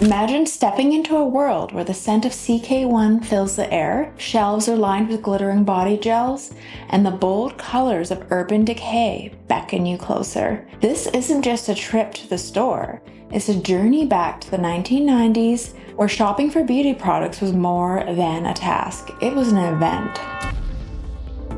Imagine stepping into a world where the scent of CK1 fills the air, shelves are lined with glittering body gels, and the bold colors of Urban Decay beckon you closer. This isn't just a trip to the store, it's a journey back to the 1990s where shopping for beauty products was more than a task, it was an event.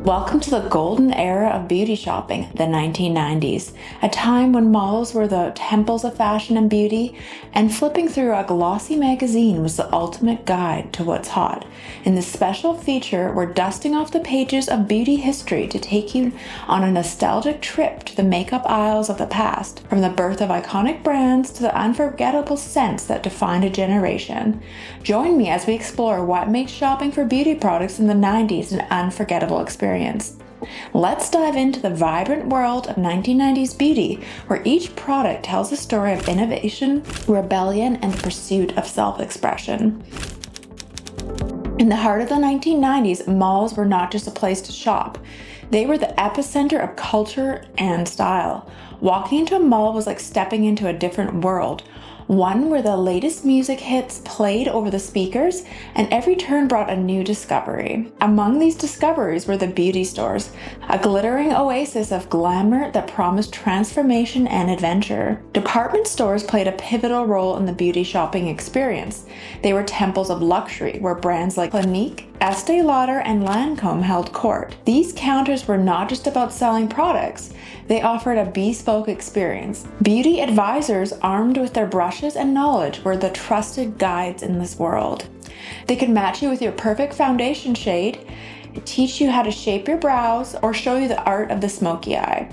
Welcome to the golden era of beauty shopping, the 1990s, a time when malls were the temples of fashion and beauty, and flipping through a glossy magazine was the ultimate guide to what's hot. In this special feature, we're dusting off the pages of beauty history to take you on a nostalgic trip to the makeup aisles of the past, from the birth of iconic brands to the unforgettable scents that defined a generation. Join me as we explore what makes shopping for beauty products in the 90s an unforgettable experience. Let's dive into the vibrant world of 1990s beauty, where each product tells a story of innovation, rebellion, and the pursuit of self-expression. In the heart of the 1990s, malls were not just a place to shop. They were the epicenter of culture and style. Walking into a mall was like stepping into a different world, one where the latest music hits played over the speakers, and every turn brought a new discovery. Among these discoveries were the beauty stores, a glittering oasis of glamour that promised transformation and adventure. Department stores played a pivotal role in the beauty shopping experience. They were temples of luxury, where brands like Clinique, Estee Lauder, and Lancome held court. These counters were not just about selling products, they offered a bespoke experience. Beauty advisors armed with their brushes and knowledge were the trusted guides in this world. They could match you with your perfect foundation shade, teach you how to shape your brows, or show you the art of the smoky eye.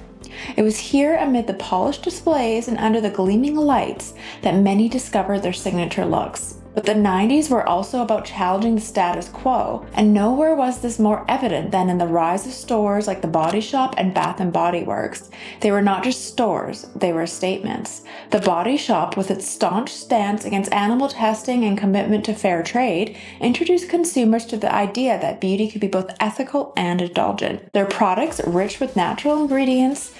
It was here, amid the polished displays and under the gleaming lights, that many discovered their signature looks. But the 90s were also about challenging the status quo, and nowhere was this more evident than in the rise of stores like the Body Shop and Bath & Body Works. They were not just stores, they were statements. The Body Shop, with its staunch stance against animal testing and commitment to fair trade, introduced consumers to the idea that beauty could be both ethical and indulgent. Their products, rich with natural ingredients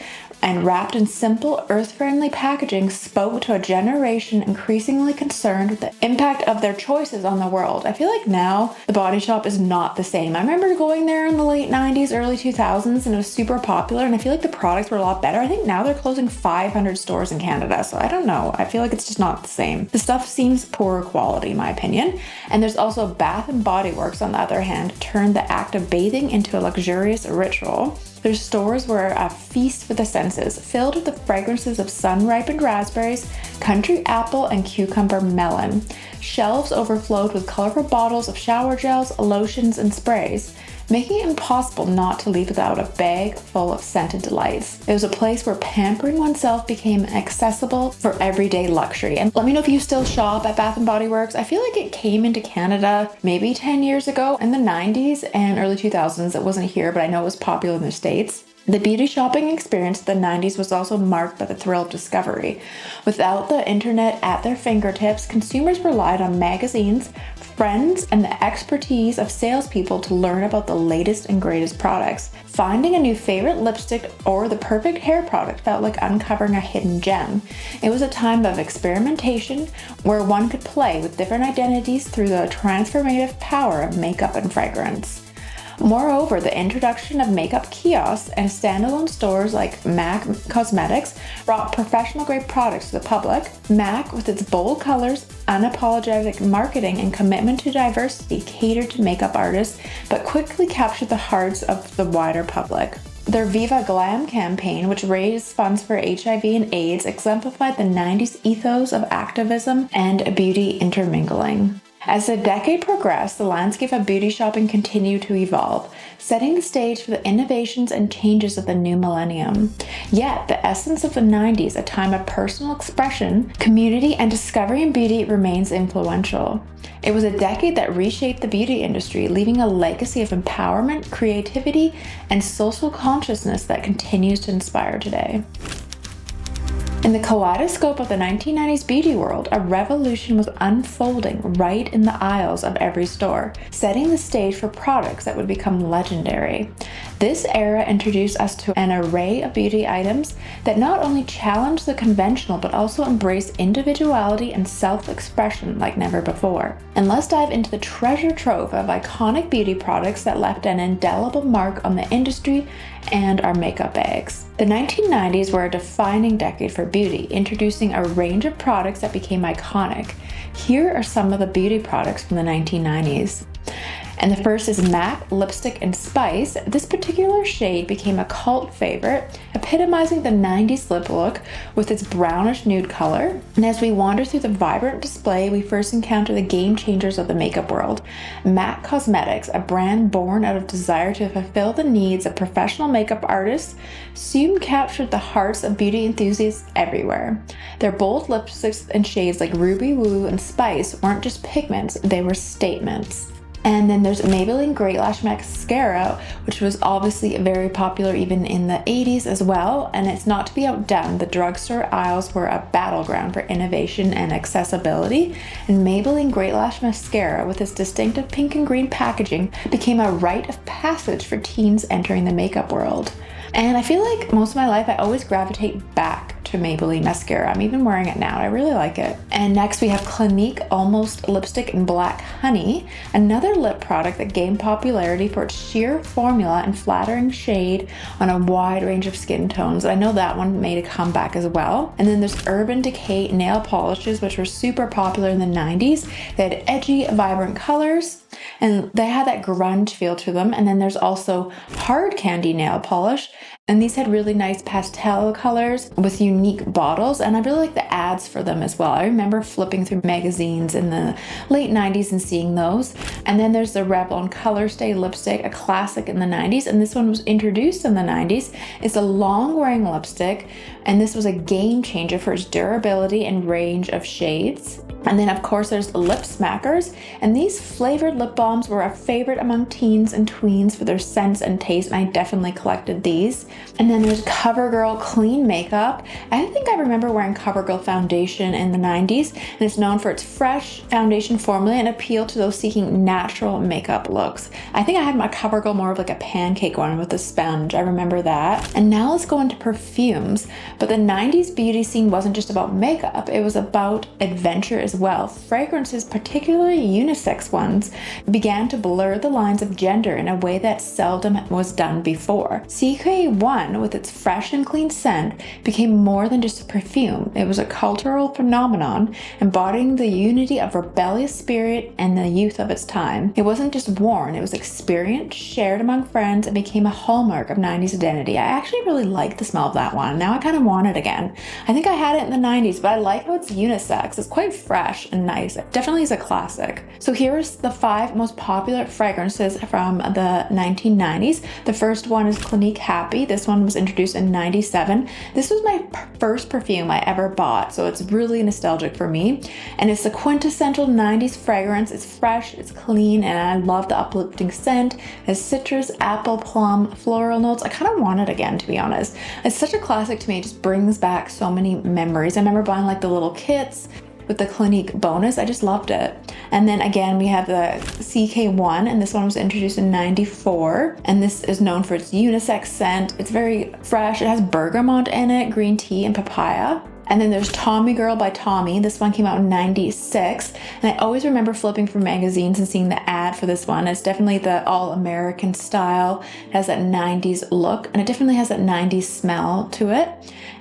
and wrapped in simple, earth-friendly packaging, spoke to a generation increasingly concerned with the impact of their choices on the world. I feel like now the Body Shop is not the same. I remember going there in the late 90s, early 2000s, and it was super popular, and I feel like the products were a lot better. I think now they're closing 500 stores in Canada, so I don't know. I feel like it's just not the same. The stuff seems poor quality, in my opinion. And there's also Bath & Body Works, on the other hand, turned the act of bathing into a luxurious ritual. Their stores were a feast for the senses, filled with the fragrances of sun-ripened raspberries, country apple, and cucumber melon. Shelves overflowed with colorful bottles of shower gels, lotions, and sprays, making it impossible not to leave without a bag full of scented delights. It was a place where pampering oneself became accessible for everyday luxury. And let me know if you still shop at Bath & Body Works. I feel like it came into Canada maybe 10 years ago in the 90s and early 2000s. It wasn't here, but I know it was popular in the States. The beauty shopping experience of the 90s was also marked by the thrill of discovery. Without the internet at their fingertips, consumers relied on magazines, friends, and the expertise of salespeople to learn about the latest and greatest products. Finding a new favorite lipstick or the perfect hair product felt like uncovering a hidden gem. It was a time of experimentation where one could play with different identities through the transformative power of makeup and fragrance. Moreover, the introduction of makeup kiosks and standalone stores like MAC Cosmetics brought professional-grade products to the public. MAC, with its bold colors, unapologetic marketing, and commitment to diversity, catered to makeup artists, but quickly captured the hearts of the wider public. Their Viva Glam campaign, which raised funds for HIV and AIDS, exemplified the 90s ethos of activism and beauty intermingling. As the decade progressed, the landscape of beauty shopping continued to evolve, setting the stage for the innovations and changes of the new millennium. Yet, the essence of the 90s, a time of personal expression, community, and discovery in beauty, remains influential. It was a decade that reshaped the beauty industry, leaving a legacy of empowerment, creativity, and social consciousness that continues to inspire today. In the kaleidoscope of the 1990s beauty world, a revolution was unfolding right in the aisles of every store, setting the stage for products that would become legendary. This era introduced us to an array of beauty items that not only challenged the conventional but also embraced individuality and self-expression like never before. And let's dive into the treasure trove of iconic beauty products that left an indelible mark on the industry and our makeup bags. The 1990s were a defining decade for beauty, introducing a range of products that became iconic. Here are some of the beauty products from the 1990s. And the first is MAC Lipstick and Spice. This particular shade became a cult favorite, epitomizing the 90s lip look with its brownish nude color. And as we wander through the vibrant display, we first encounter the game changers of the makeup world. MAC Cosmetics, a brand born out of desire to fulfill the needs of professional makeup artists, soon captured the hearts of beauty enthusiasts everywhere. Their bold lipsticks and shades like Ruby Woo and Spice weren't just pigments, they were statements. And then there's Maybelline Great Lash Mascara, which was obviously very popular even in the 80s as well. And it's not to be outdone, the drugstore aisles were a battleground for innovation and accessibility. And Maybelline Great Lash Mascara, with its distinctive pink and green packaging, became a rite of passage for teens entering the makeup world. And I feel like most of my life I always gravitate back to Maybelline mascara. I'm even wearing it now. I really like it. And next we have Clinique Almost Lipstick in Black Honey, another lip product that gained popularity for its sheer formula and flattering shade on a wide range of skin tones. I know that one made a comeback as well. And then there's Urban Decay nail polishes, which were super popular in the 90s. They had edgy, vibrant colors, and they had that grunge feel to them. And then there's also Hard Candy nail polish, and these had really nice pastel colors with unique bottles, and I really like the ads for them as well. I remember flipping through magazines in the late 90s and seeing those. And then there's the Revlon Color Stay lipstick, a classic in the 90s, and this one was introduced in the 90s. It's a long-wearing lipstick, and this was a game changer for its durability and range of shades. And then of course there's Lip Smackers, and these flavored lip balms were a favorite among teens and tweens for their scents and taste, and I definitely collected these. And then there's CoverGirl Clean Makeup. I think I remember wearing CoverGirl foundation in the 90s, and it's known for its fresh foundation formula and appeal to those seeking natural makeup looks. I think I had my CoverGirl more of like a pancake one with a sponge. I remember that. And now let's go into perfumes. But the 90s beauty scene wasn't just about makeup, it was about adventure as well. Fragrances, particularly unisex ones, began to blur the lines of gender in a way that seldom was done before. CK1, with its fresh and clean scent, became more than just a perfume. It was a cultural phenomenon, embodying the unity of rebellious spirit and the youth of its time. It wasn't just worn, it was experienced, shared among friends, and became a hallmark of 90s identity. I actually really like the smell of that one. Now I kind of want it again. I think I had it in the 90s, but I like how it's unisex. It's quite fresh and nice. It definitely is a classic. So here's the 5 most popular fragrances from the 1990s. The first one is Clinique Happy. This one was introduced in 97. This was my first perfume I ever bought, so it's really nostalgic for me. And it's the quintessential 90s fragrance. It's fresh, it's clean, and I love the uplifting scent. It has citrus, apple, plum, floral notes. I kind of want it again, to be honest. It's such a classic to me. It just brings back so many memories. I remember buying like the little kits with the Clinique bonus. I just loved it. And then again, we have the CK1, and this one was introduced in 94. And this is known for its unisex scent. It's very fresh. It has bergamot in it, green tea, and papaya. And then there's Tommy Girl by Tommy. This one came out in 96. And I always remember flipping through magazines and seeing the ad for this one. It's definitely the all-American style. It has that 90s look, and it definitely has that 90s smell to it.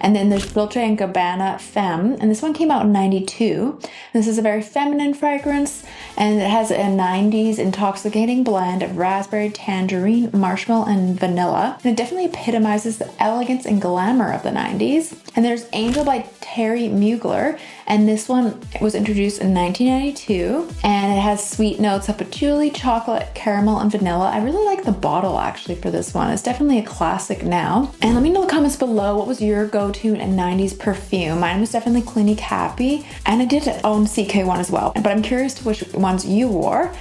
And then there's Dolce & Gabbana Femme, and this one came out in 92. This is a very feminine fragrance, and it has a 90s intoxicating blend of raspberry, tangerine, marshmallow, and vanilla. And it definitely epitomizes the elegance and glamour of the 90s. And there's Angel by Terry Mugler, and this one was introduced in 1992, and it has sweet notes of patchouli, chocolate, caramel, and vanilla. I really like the bottle actually for this one. It's definitely a classic now. And let me know in the comments below, what was your go-to 90s perfume? Mine was definitely Clinique Happy, and I did own CK1 as well, but I'm curious to which ones you wore.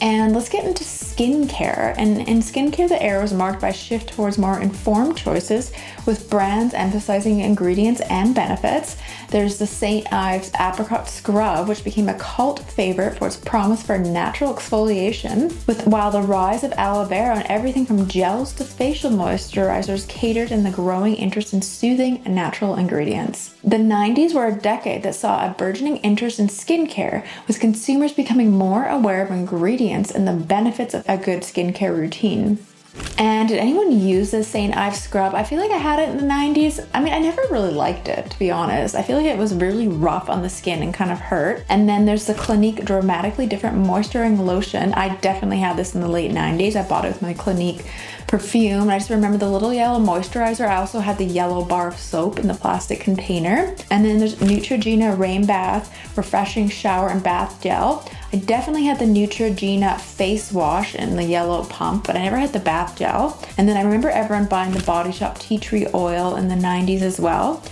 And let's get into skincare. And in skincare, the era was marked by a shift towards more informed choices, with brands emphasizing ingredients and benefits. There's the St. Ives Apricot Scrub, which became a cult favorite for its promise for natural exfoliation, while the rise of aloe vera and everything from gels to facial moisturizers catered in the growing interest in soothing and natural ingredients. The 90s were a decade that saw a burgeoning interest in skincare, with consumers becoming more aware of ingredients and the benefits of a good skincare routine. And did anyone use this St. Ives scrub? I feel like I had it in the 90s. I mean, I never really liked it, to be honest. I feel like it was really rough on the skin and kind of hurt. And then there's the Clinique Dramatically Different Moisturizing Lotion. I definitely had this in the late 90s. I bought it with my Clinique perfume. I just remember the little yellow moisturizer. I also had the yellow bar of soap in the plastic container. And then there's Neutrogena Rain Bath Refreshing Shower and Bath Gel. I definitely had the Neutrogena face wash in the yellow pump, but I never had the bath gel. And then I remember everyone buying the Body Shop tea tree oil in the 90s as well.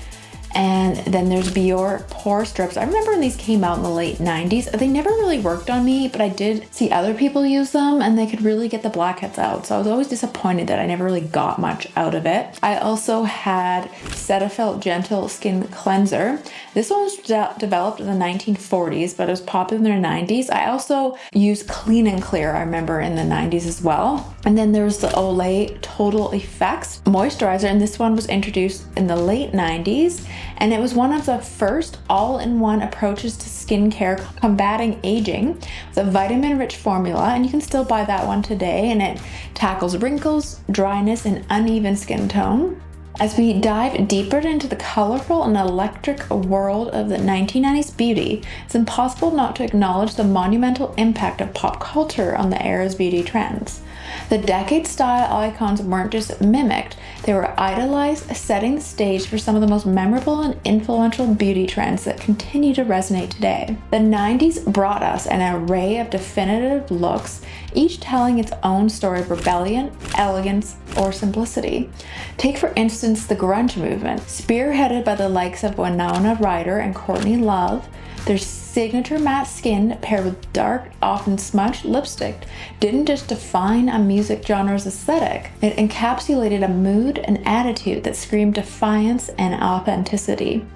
And then there's Biore Pore strips. I remember when these came out in the late 90s. They never really worked on me, but I did see other people use them and they could really get the blackheads out. So I was always disappointed that I never really got much out of it. I also had Cetaphil Gentle Skin Cleanser. This one was developed in the 1940s, but it was popular in the 90s. I also used Clean and Clear, I remember, in the 90s as well. And then there's the Olay Total Effects Moisturizer, and this one was introduced in the late 90s. And it was one of the first all-in-one approaches to skincare combating aging with a vitamin-rich formula, and you can still buy that one today, and it tackles wrinkles, dryness, and uneven skin tone. As we dive deeper into the colorful and electric world of the 1990s beauty, it's impossible not to acknowledge the monumental impact of pop culture on the era's beauty trends. The decade-style icons weren't just mimicked, they were idolized, setting the stage for some of the most memorable and influential beauty trends that continue to resonate today. The 90s brought us an array of definitive looks, each telling its own story of rebellion, elegance, or simplicity. Take for instance the grunge movement, spearheaded by the likes of Winona Ryder and Courtney Love. Their signature matte skin paired with dark, often smudged lipstick didn't just define a music genre's aesthetic, it encapsulated a mood and attitude that screamed defiance and authenticity.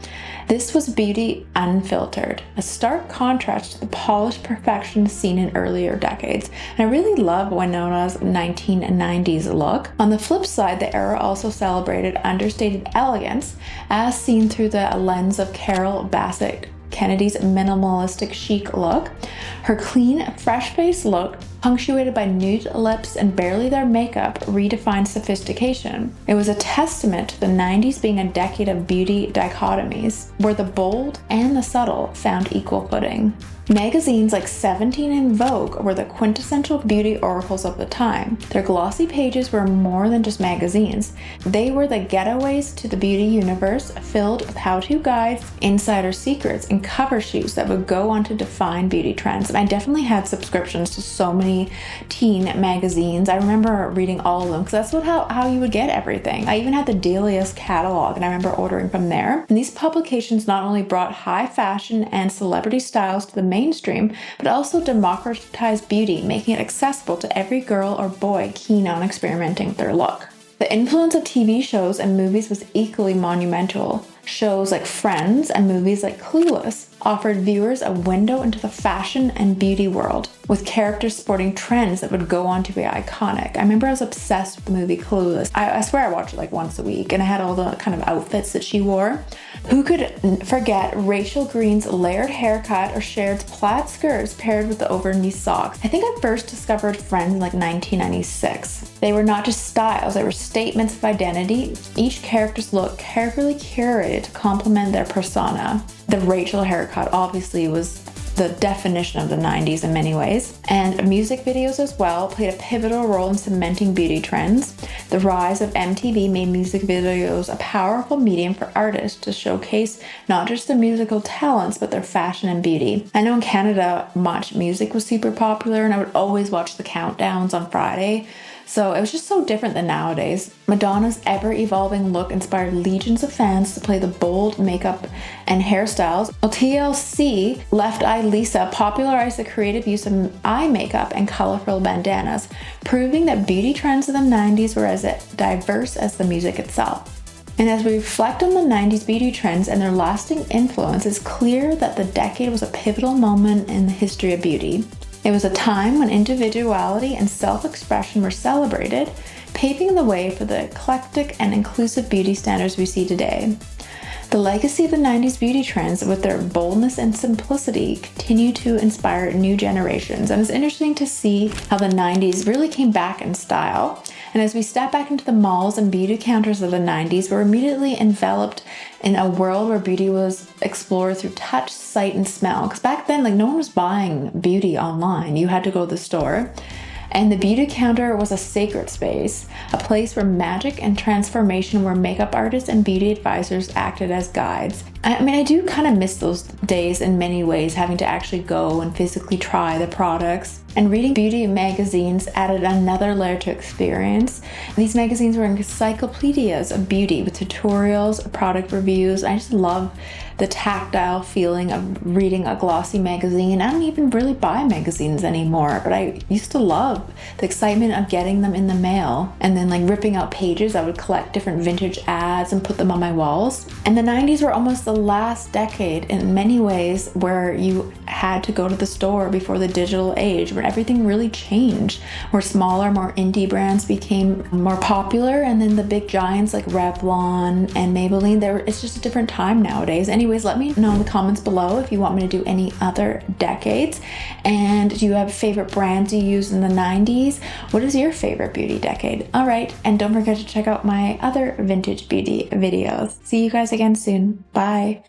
This was beauty unfiltered, a stark contrast to the polished perfection seen in earlier decades. And I really love Winona's 1990s look. On the flip side, the era also celebrated understated elegance, as seen through the lens of Carol Bassett Kennedy's minimalistic chic look. Her clean, fresh-faced look, punctuated by nude lips and barely their makeup, redefined sophistication. It was a testament to the 90s being a decade of beauty dichotomies, where the bold and the subtle found equal footing. Magazines like 17 and Vogue were the quintessential beauty oracles of the time. Their glossy pages were more than just magazines. They were the getaways to the beauty universe, filled with how-to guides, insider secrets, and cover shoots that would go on to define beauty trends. And I definitely had subscriptions to so many teen magazines. I remember reading all of them because that's how you would get everything. I even had the Dahlia's catalog, and I remember ordering from there. And these publications not only brought high fashion and celebrity styles to the mainstream, but also democratized beauty, making it accessible to every girl or boy keen on experimenting with their look. The influence of TV shows and movies was equally monumental. Shows like Friends and movies like Clueless offered viewers a window into the fashion and beauty world, with characters sporting trends that would go on to be iconic. I remember I was obsessed with the movie Clueless. I swear I watched it like once a week, and I had all the kind of outfits that she wore. Who could forget Rachel Green's layered haircut or Cher's plaid skirts paired with the over-knee socks? I think I first discovered Friends in like 1996. They were not just styles, they were statements of identity, each character's look carefully curated to complement their persona. The Rachel haircut obviously was the definition of the 90s in many ways, and music videos as well played a pivotal role in cementing beauty trends. The rise of MTV made music videos a powerful medium for artists to showcase not just their musical talents, but their fashion and beauty. I know in Canada, Much Music was super popular, and I would always watch the countdowns on Friday So it was just so different than nowadays. Madonna's ever-evolving look inspired legions of fans to play the bold makeup and hairstyles, while TLC Left Eye Lisa popularized the creative use of eye makeup and colorful bandanas, proving that beauty trends of the 90s were as diverse as the music itself. And as we reflect on the 90s beauty trends and their lasting influence, it's clear that the decade was a pivotal moment in the history of beauty. It was a time when individuality and self-expression were celebrated, paving the way for the eclectic and inclusive beauty standards we see today. The legacy of the 90s beauty trends, with their boldness and simplicity, continue to inspire new generations. And it's interesting to see how the 90s really came back in style. And as we step back into the malls and beauty counters of the 90s, we're immediately enveloped in a world where beauty was explored through touch, sight, and smell. Because back then, no one was buying beauty online. You had to go to the store. And the beauty counter was a sacred space, a place where magic and transformation, where makeup artists and beauty advisors acted as guides. I do kind of miss those days in many ways, having to actually go and physically try the products. And reading beauty magazines added another layer to experience. These magazines were encyclopedias of beauty with tutorials, product reviews. I just love the tactile feeling of reading a glossy magazine. I don't even really buy magazines anymore, but I used to love the excitement of getting them in the mail and then ripping out pages. I would collect different vintage ads and put them on my walls. And the 90s were almost the last decade in many ways where you had to go to the store before the digital age, where everything really changed, where smaller, more indie brands became more popular, and then the big giants like Revlon and Maybelline, it's just a different time nowadays. Anyways, let me know in the comments below if you want me to do any other decades, and do you have favorite brands you used in the 90s? What is your favorite beauty decade? All right, and don't forget to check out my other vintage beauty videos. See you guys again soon. Bye.